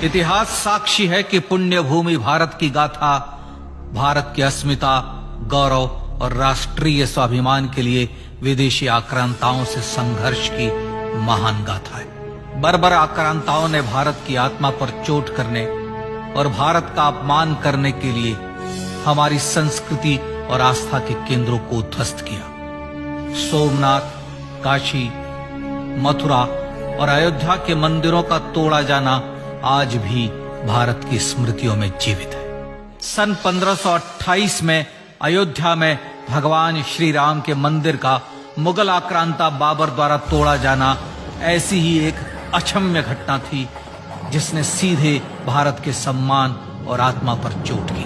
इतिहास साक्षी है कि पुण्य भूमि भारत की गाथा भारत की अस्मिता, गौरव और राष्ट्रीय स्वाभिमान के लिए विदेशी आक्रांताओं से संघर्ष की महान गाथा है। बर्बर आक्रांताओं ने भारत की आत्मा पर चोट करने और भारत का अपमान करने के लिए हमारी संस्कृति और आस्था के केंद्रों को ध्वस्त किया। सोमनाथ, काशी, मथुरा और अयोध्या के मंदिरों का तोड़ा जाना आज भी भारत की स्मृतियों में जीवित है। सन 1528 में अयोध्या में भगवान श्री राम के मंदिर का मुगल आक्रांता बाबर द्वारा तोड़ा जाना ऐसी ही एक अक्षम्य घटना थी जिसने सीधे भारत के सम्मान और आत्मा पर चोट की।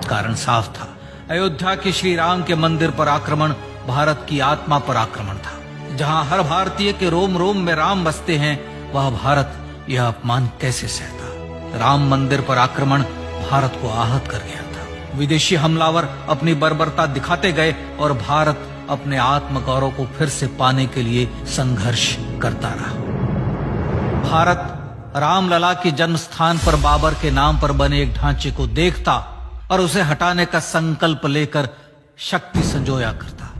कारण साफ था, अयोध्या के श्री राम के मंदिर पर आक्रमण भारत की आत्मा पर आक्रमण था। जहां हर भारतीय के रोम रोम में राम बसते हैं, वह भारत यह अपमान कैसे सहता। राम मंदिर पर आक्रमण भारत को आहत कर गया था। विदेशी हमलावर अपनी बर्बरता दिखाते गए और भारत अपने आत्म गौरव को फिर से पाने के लिए संघर्ष करता रहा। भारत रामलला के जन्म स्थान पर बाबर के नाम पर बने एक ढांचे को देखता और उसे हटाने का संकल्प लेकर शक्ति संजोया करता।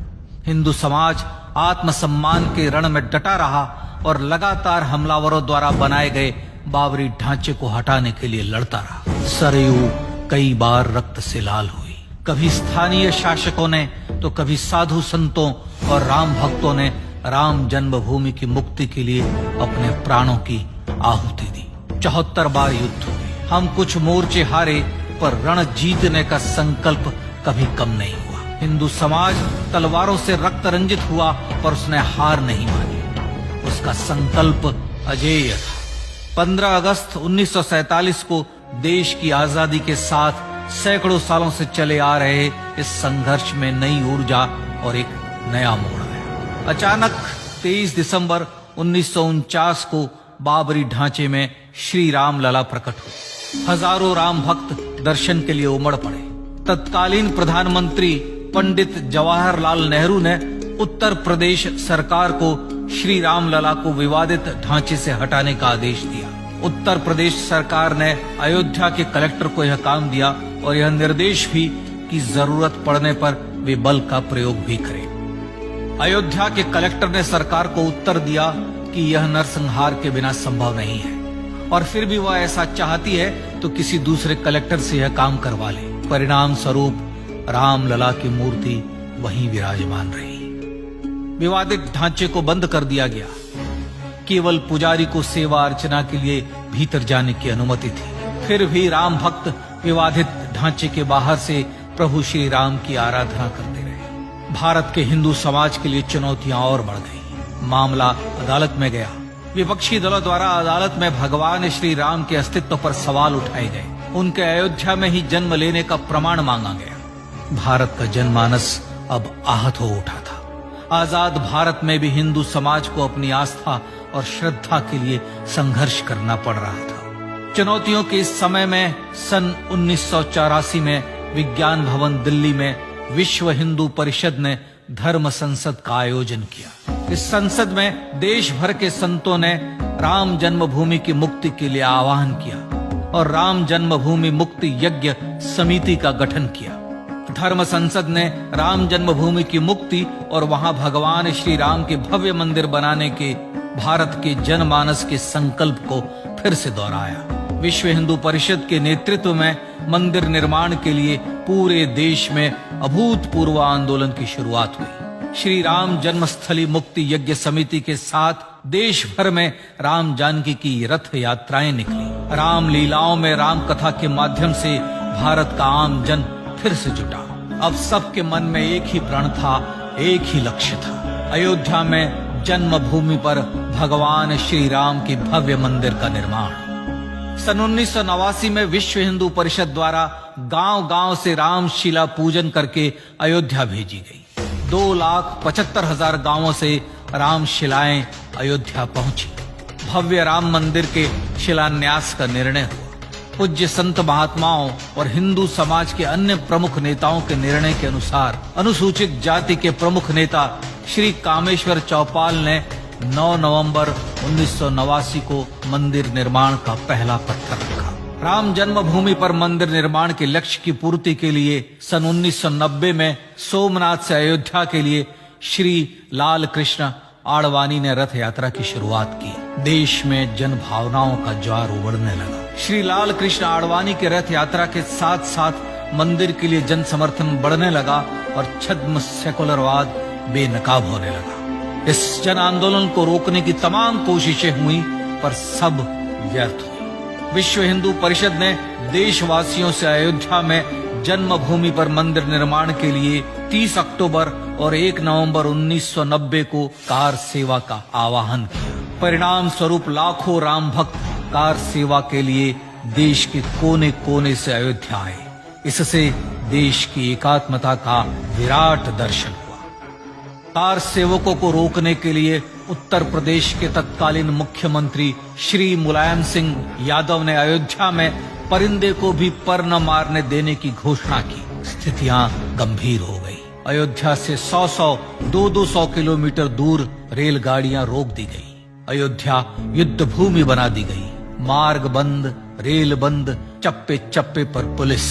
हिंदू समाज आत्मसम्मान के रण में डटा रहा और लगातार हमलावरों द्वारा बनाए गए बाबरी ढांचे को हटाने के लिए लड़ता रहा। सरयू कई बार रक्त से लाल हुई। कभी स्थानीय शासकों ने तो कभी साधु संतों और राम भक्तों ने राम जन्मभूमि की मुक्ति के लिए अपने प्राणों की आहुति दी। 74 बार युद्ध हुए। हम कुछ मोर्चे हारे, पर रण जीतने का संकल्प कभी कम नहीं हुआ। हिंदू समाज तलवारों से रक्त रंजित हुआ, पर उसने हार नहीं मानी। उसका संकल्प अजेय था। 15 अगस्त 1947 को देश की आजादी के साथ सैकड़ों सालों से चले आ रहे इस संघर्ष में नई ऊर्जा और एक नया मोड़ आया। अचानक 23 दिसंबर 1949 को बाबरी ढांचे में श्री राम लला प्रकट हुए। हजारों राम भक्त दर्शन के लिए उमड़ पड़े। तत्कालीन प्रधानमंत्री पंडित जवाहरलाल नेहरू ने उत्तर प्रदेश सरकार को श्री राम लला को विवादित ढांचे से हटाने का आदेश दिया। उत्तर प्रदेश सरकार ने अयोध्या के कलेक्टर को यह काम दिया और यह निर्देश भी कि जरूरत पड़ने पर वे बल का प्रयोग भी करें। अयोध्या के कलेक्टर ने सरकार को उत्तर दिया कि यह नरसंहार के बिना संभव नहीं है, और फिर भी वह ऐसा चाहती है तो किसी दूसरे कलेक्टर से यह काम करवा ले। परिणाम स्वरूप रामलला की मूर्ति वहीं विराजमान रही। विवादित ढांचे को बंद कर दिया गया। केवल पुजारी को सेवा अर्चना के लिए भीतर जाने की अनुमति थी। फिर भी राम भक्त विवादित ढांचे के बाहर से प्रभु श्री राम की आराधना करते रहे। भारत के हिंदू समाज के लिए चुनौतियां और बढ़ गई। मामला अदालत में गया। विपक्षी दलों द्वारा अदालत में भगवान श्री राम के अस्तित्व पर सवाल उठाए गए। उनके अयोध्या में ही जन्म लेने का प्रमाण मांगा गया। भारत का जनमानस अब आहत हो उठा था। आजाद भारत में भी हिंदू समाज को अपनी आस्था और श्रद्धा के लिए संघर्ष करना पड़ रहा था। चुनौतियों के इस समय में सन 1984 में विज्ञान भवन दिल्ली में विश्व हिंदू परिषद ने धर्म संसद का आयोजन किया। इस संसद में देश भर के संतों ने राम जन्मभूमि की मुक्ति के लिए आह्वान किया और राम जन्मभूमि मुक्ति यज्ञ समिति का गठन किया। धर्म संसद ने राम जन्मभूमि की मुक्ति और वहां भगवान श्री राम के भव्य मंदिर बनाने के भारत के जनमानस के संकल्प को फिर से दोहराया। विश्व हिंदू परिषद के नेतृत्व में मंदिर निर्माण के लिए पूरे देश में अभूतपूर्व आंदोलन की शुरुआत हुई। श्री राम जन्मस्थली मुक्ति यज्ञ समिति के साथ देश भर में राम जानकी की रथ यात्राएं निकली। राम लीलाओं में राम कथा के माध्यम से भारत का आम जन फिर से जुटा। अब सबके मन में एक ही प्रण था, एक ही लक्ष्य था। अयोध्या में जन्मभूमि पर भगवान श्री राम के भव्य मंदिर का निर्माण। सन 1989 में विश्व हिंदू परिषद द्वारा गांव-गांव से रामशिला पूजन करके अयोध्या भेजी गई। 2,75,000 गांवों से रामशिलाएं अयोध्या पहुंची। भव्य राम मंदिर के शिलान्यास का निर्णय हुआ। पूज्य संत महात्माओं और हिंदू समाज के अन्य प्रमुख नेताओं के निर्णय के अनुसार अनुसूचित जाति के प्रमुख नेता श्री कामेश्वर चौपाल ने 9 नवंबर 1989 को मंदिर निर्माण का पहला पत्थर रखा। राम जन्मभूमि पर मंदिर निर्माण के लक्ष्य की पूर्ति के लिए सन 1990 में सोमनाथ से अयोध्या के लिए श्री लाल कृष्ण आडवाणी ने रथ यात्रा की शुरुआत की। देश में जन भावनाओं का ज्वार उमड़ने लगा। श्री लाल कृष्ण आडवाणी के रथ यात्रा के साथ साथ मंदिर के लिए जन समर्थन बढ़ने लगा और छद्म सेकुलरवाद बेनकाब होने लगा। इस जन आंदोलन को रोकने की तमाम कोशिशें हुई पर सब व्यर्थ हुई। विश्व हिंदू परिषद ने देशवासियों से अयोध्या में जन्मभूमि पर मंदिर निर्माण के लिए 30 अक्टूबर और 1 नवंबर 1990 को कार सेवा का आह्वान किया। परिणाम स्वरूप लाखों राम भक्त कार सेवा के लिए देश के कोने कोने से अयोध्या आए। इससे देश की एकात्मता का विराट दर्शन हुआ। कार सेवकों को रोकने के लिए उत्तर प्रदेश के तत्कालीन मुख्यमंत्री श्री मुलायम सिंह यादव ने अयोध्या में परिंदे को भी पर न मारने देने की घोषणा की। स्थितियां गंभीर हो गई। अयोध्या से 100-200 किलोमीटर दूर रेलगाड़ियां रोक दी गई। अयोध्या युद्ध भूमि बना दी गई। मार्ग बंद, रेल बंद, चप्पे चप्पे पर पुलिस।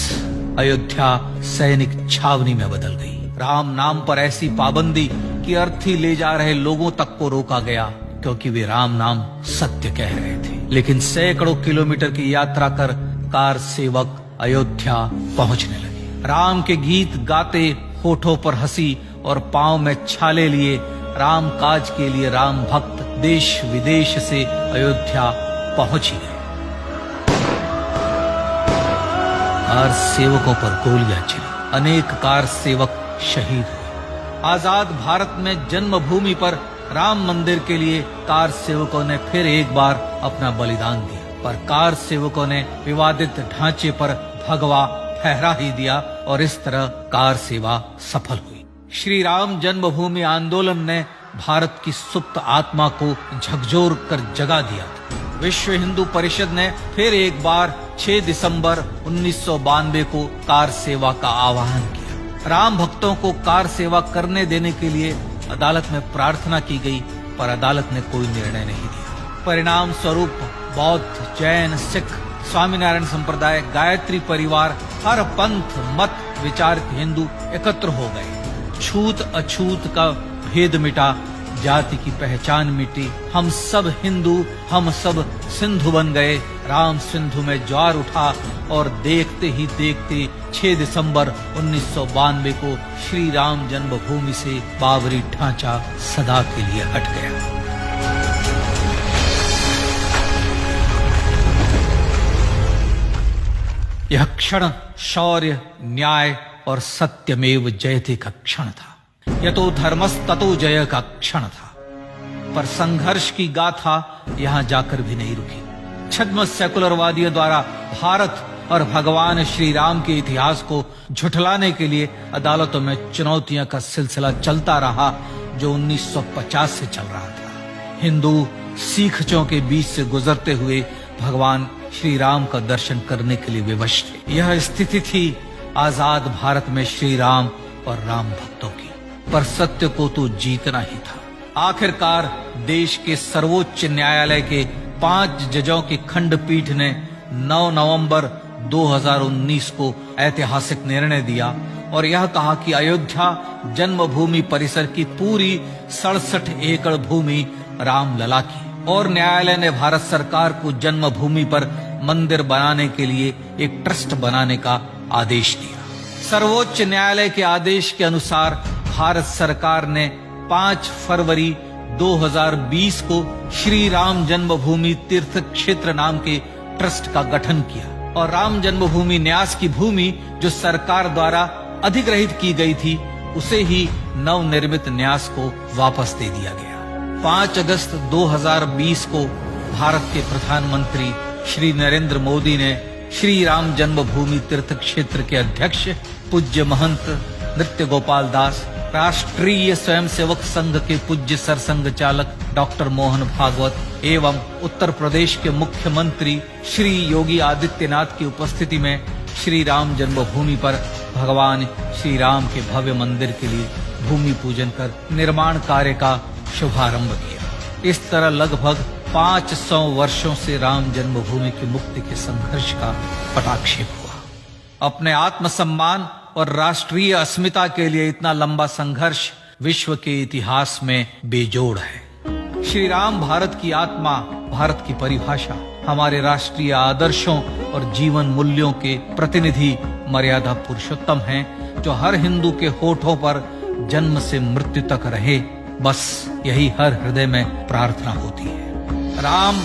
अयोध्या सैनिक छावनी में बदल गई। राम नाम पर ऐसी पाबंदी कि अर्थी ले जा रहे लोगों तक को रोका गया क्योंकि वे राम नाम सत्य कह रहे थे। लेकिन सैकड़ों किलोमीटर की यात्रा कर कार सेवक अयोध्या पहुंचने लगे। राम के गीत गाते, होठों पर हंसी और पांव में छाले लिए राम काज के लिए राम भक्त देश विदेश से अयोध्या पहुंच ही गए। कार सेवकों पर गोलियां चली। अनेक कार सेवक शहीद हुए। आजाद भारत में जन्मभूमि पर राम मंदिर के लिए कार सेवकों ने फिर एक बार अपना बलिदान दिया, पर कार सेवकों ने विवादित ढांचे पर भगवा फहरा ही दिया और इस तरह कार सेवा सफल हुई। श्री राम जन्मभूमि आंदोलन ने भारत की सुप्त आत्मा को झकझोर कर जगा दिया। विश्व हिंदू परिषद ने फिर एक बार 6 दिसंबर 1992 को कार सेवा का आह्वान किया। राम भक्तों को कार सेवा करने देने के लिए अदालत में प्रार्थना की गई, पर अदालत ने कोई निर्णय नहीं दिया। परिणाम स्वरूप बौद्ध, जैन, सिख, स्वामीनारायण संप्रदाय, गायत्री परिवार, हर पंथ मत विचार के हिंदू एकत्र हो गए। छूत अछूत का भेद मिटा, जाति की पहचान मिटी। हम सब हिंदू, हम सब सिंधु बन गए। राम सिंधु में ज्वार उठा और देखते ही देखते 6 दिसंबर 1992 को श्री राम जन्मभूमि से बाबरी ढांचा सदा के लिए हट गया। यह क्षण शौर्य, न्याय और सत्यमेव जयते का क्षण था। यह तो धर्मस्ततो जय का क्षण था। पर संघर्ष की गाथा यहां जाकर भी नहीं रुकी। छद्म सेकुलरवादियों द्वारा भारत और भगवान श्री राम के इतिहास को झुठलाने के लिए अदालतों में चुनौतियों का सिलसिला चलता रहा, जो 1950 से चल रहा था। हिंदू सिखों के बीच से गुजरते हुए भगवान श्री राम का दर्शन करने के लिए विवश थे। यह स्थिति थी आजाद भारत में श्री राम और राम भक्तों की। पर सत्य को तो जीतना ही था। आखिरकार देश के सर्वोच्च न्यायालय के 5 जजों की खंडपीठ ने 9 नवंबर 2019 को ऐतिहासिक निर्णय दिया और यह कहा कि अयोध्या जन्मभूमि परिसर की पूरी 67 एकड़ भूमि रामलला की। और न्यायालय ने भारत सरकार को जन्मभूमि पर मंदिर बनाने के लिए एक ट्रस्ट बनाने का आदेश दिया। सर्वोच्च न्यायालय के आदेश के अनुसार भारत सरकार ने 5 फरवरी 2020 को श्री राम जन्मभूमि तीर्थ क्षेत्र नाम के ट्रस्ट का गठन किया और राम जन्मभूमि न्यास की भूमि जो सरकार द्वारा अधिग्रहित की गई थी, उसे ही नवनिर्मित न्यास को वापस दे दिया गया। 5 अगस्त 2020 को भारत के प्रधानमंत्री श्री नरेंद्र मोदी ने श्री राम जन्मभूमि तीर्थ क्षेत्र के अध्यक्ष पूज्य महंत नृत्य गोपाल दास, राष्ट्रीय स्वयंसेवक संघ के पूज्य सरसंघ चालक डॉक्टर मोहन भागवत एवं उत्तर प्रदेश के मुख्यमंत्री श्री योगी आदित्यनाथ की उपस्थिति में श्री राम जन्मभूमि पर भगवान श्री राम के भव्य मंदिर के लिए भूमि पूजन कर निर्माण कार्य का शुभारंभ किया। इस तरह लगभग 500 वर्षों से राम जन्मभूमि की मुक्ति के संघर्ष का पटाक्षेप हुआ। अपने आत्मसम्मान और राष्ट्रीय अस्मिता के लिए इतना लंबा संघर्ष विश्व के इतिहास में बेजोड़ है। श्री राम भारत की आत्मा, भारत की परिभाषा, हमारे राष्ट्रीय आदर्शों और जीवन मूल्यों के प्रतिनिधि मर्यादा पुरुषोत्तम हैं, जो हर हिंदू के होठों पर जन्म से मृत्यु तक रहे। बस यही हर हृदय में प्रार्थना होती है। राम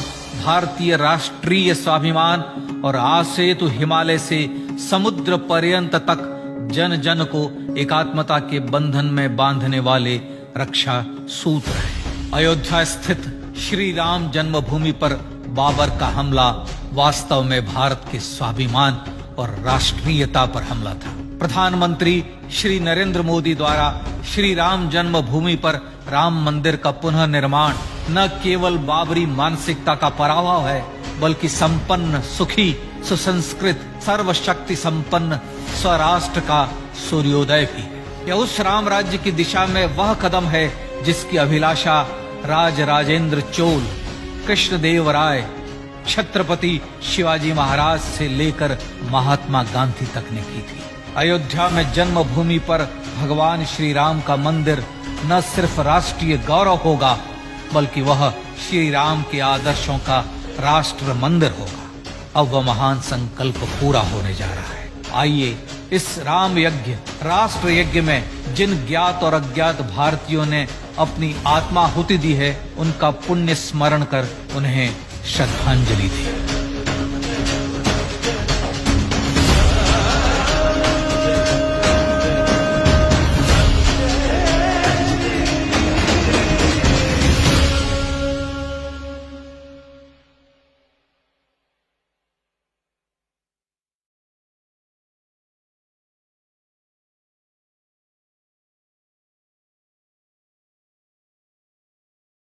भारतीय राष्ट्रीय स्वाभिमान और आसेतु हिमालय से समुद्र पर्यंत तक जन जन को एकात्मता के बंधन में बांधने वाले रक्षा सूत्र है। अयोध्या स्थित श्री राम जन्मभूमि पर बाबर का हमला वास्तव में भारत के स्वाभिमान और राष्ट्रीयता पर हमला था। प्रधानमंत्री श्री नरेंद्र मोदी द्वारा श्री राम जन्मभूमि पर राम मंदिर का पुनः निर्माण न केवल बाबरी मानसिकता का पराभव है, बल्कि संपन्न, सुखी, सुसंस्कृत, सर्वशक्ति संपन्न स्वराष्ट्र का सूर्योदय भी है। यह उस राम राज्य की दिशा में वह कदम है जिसकी अभिलाषा राज राजेंद्र चोल, कृष्णदेव राय, छत्रपति शिवाजी महाराज से लेकर महात्मा गांधी तक ने की थी। अयोध्या में जन्मभूमि पर भगवान श्री राम का मंदिर न सिर्फ राष्ट्रीय गौरव होगा, बल्कि वह श्री राम के आदर्शों का राष्ट्र मंदिर होगा। अब वह महान संकल्प पूरा होने जा रहा है। आइए इस राम यज्ञ, राष्ट्र यज्ञ में जिन ज्ञात और अज्ञात भारतीयों ने अपनी आत्माहुति दी है, उनका पुण्य स्मरण कर उन्हें श्रद्धांजलि दी।